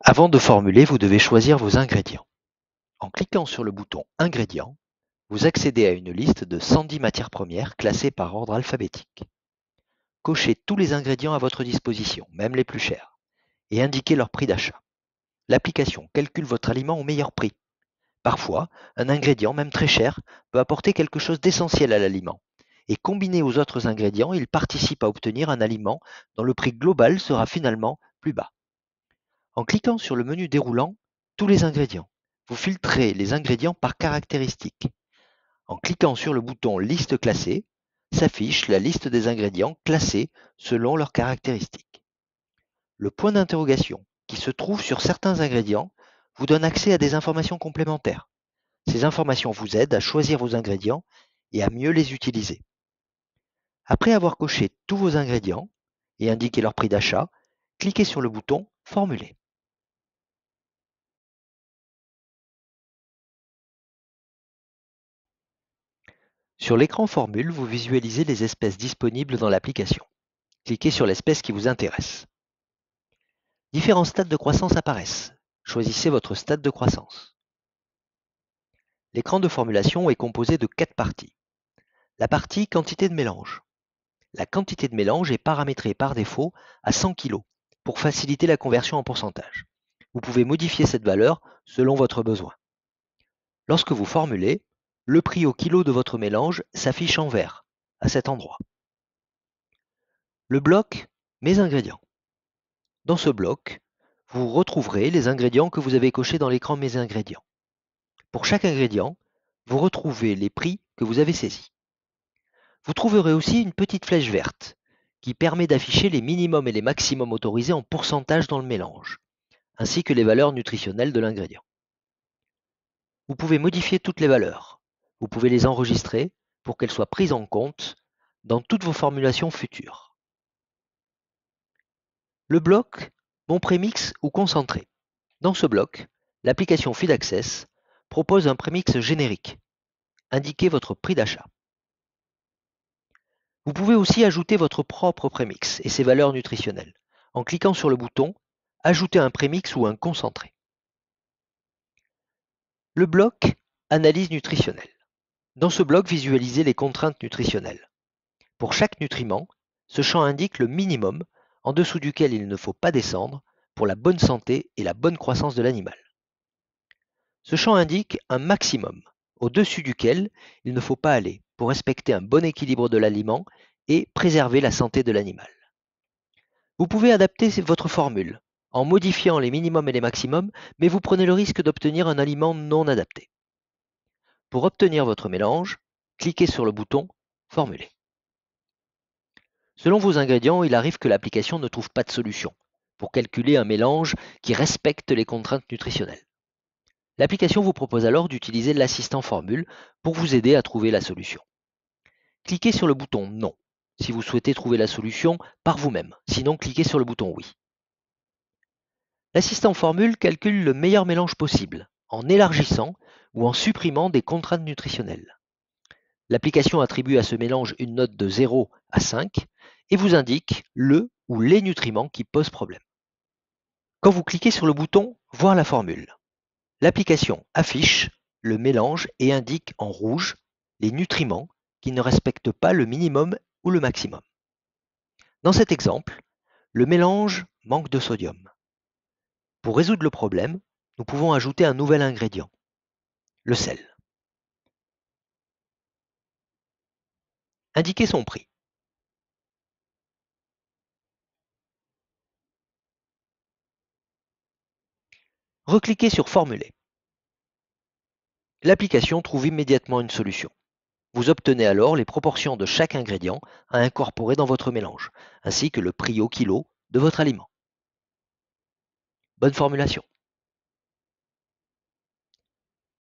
Avant de formuler, vous devez choisir vos ingrédients. En cliquant sur le bouton Ingrédients, vous accédez à une liste de 110 matières premières classées par ordre alphabétique. Cochez tous les ingrédients à votre disposition, même les plus chers, et indiquez leur prix d'achat. L'application calcule votre aliment au meilleur prix. Parfois, un ingrédient, même très cher, peut apporter quelque chose d'essentiel à l'aliment. Et combiné aux autres ingrédients, il participe à obtenir un aliment dont le prix global sera finalement plus bas. En cliquant sur le menu déroulant, tous les ingrédients, vous filtrez les ingrédients par caractéristiques. En cliquant sur le bouton Liste classée, s'affiche la liste des ingrédients classés selon leurs caractéristiques. Le point d'interrogation qui se trouve sur certains ingrédients vous donne accès à des informations complémentaires. Ces informations vous aident à choisir vos ingrédients et à mieux les utiliser. Après avoir coché tous vos ingrédients et indiqué leur prix d'achat, cliquez sur le bouton Formuler. Sur l'écran Formule, vous visualisez les espèces disponibles dans l'application. Cliquez sur l'espèce qui vous intéresse. Différents stades de croissance apparaissent. Choisissez votre stade de croissance. L'écran de formulation est composé de 4 parties. La partie quantité de mélange. La quantité de mélange est paramétrée par défaut à 100 kg pour faciliter la conversion en pourcentage. Vous pouvez modifier cette valeur selon votre besoin. Lorsque vous formulez, le prix au kilo de votre mélange s'affiche en vert, à cet endroit. Le bloc Mes ingrédients. Dans ce bloc, vous retrouverez les ingrédients que vous avez cochés dans l'écran Mes ingrédients. Pour chaque ingrédient, vous retrouvez les prix que vous avez saisis. Vous trouverez aussi une petite flèche verte qui permet d'afficher les minimums et les maximums autorisés en pourcentage dans le mélange, ainsi que les valeurs nutritionnelles de l'ingrédient. Vous pouvez modifier toutes les valeurs. Vous pouvez les enregistrer pour qu'elles soient prises en compte dans toutes vos formulations futures. Le bloc Mon prémix ou concentré. Dans ce bloc, l'application Feed Access propose un prémix générique. Indiquez votre prix d'achat. Vous pouvez aussi ajouter votre propre prémix et ses valeurs nutritionnelles en cliquant sur le bouton Ajouter un prémix ou un concentré. Le bloc Analyse nutritionnelle. Dans ce bloc, visualisez les contraintes nutritionnelles. Pour chaque nutriment, ce champ indique le minimum en dessous duquel il ne faut pas descendre pour la bonne santé et la bonne croissance de l'animal. Ce champ indique un maximum au-dessus duquel il ne faut pas aller pour respecter un bon équilibre de l'aliment et préserver la santé de l'animal. Vous pouvez adapter votre formule en modifiant les minimums et les maximums, mais vous prenez le risque d'obtenir un aliment non adapté. Pour obtenir votre mélange, cliquez sur le bouton Formuler. Selon vos ingrédients, il arrive que l'application ne trouve pas de solution pour calculer un mélange qui respecte les contraintes nutritionnelles. L'application vous propose alors d'utiliser l'assistant formule pour vous aider à trouver la solution. Cliquez sur le bouton Non si vous souhaitez trouver la solution par vous-même, sinon cliquez sur le bouton Oui. L'assistant formule calcule le meilleur mélange possible en élargissant ou en supprimant des contraintes nutritionnelles. L'application attribue à ce mélange une note de 0 à 5 et vous indique le ou les nutriments qui posent problème. Quand vous cliquez sur le bouton Voir la formule, l'application affiche le mélange et indique en rouge les nutriments qui ne respectent pas le minimum ou le maximum. Dans cet exemple, le mélange manque de sodium. Pour résoudre le problème, nous pouvons ajouter un nouvel ingrédient, le sel. Indiquez son prix. Recliquez sur Formuler. L'application trouve immédiatement une solution. Vous obtenez alors les proportions de chaque ingrédient à incorporer dans votre mélange, ainsi que le prix au kilo de votre aliment. Bonne formulation!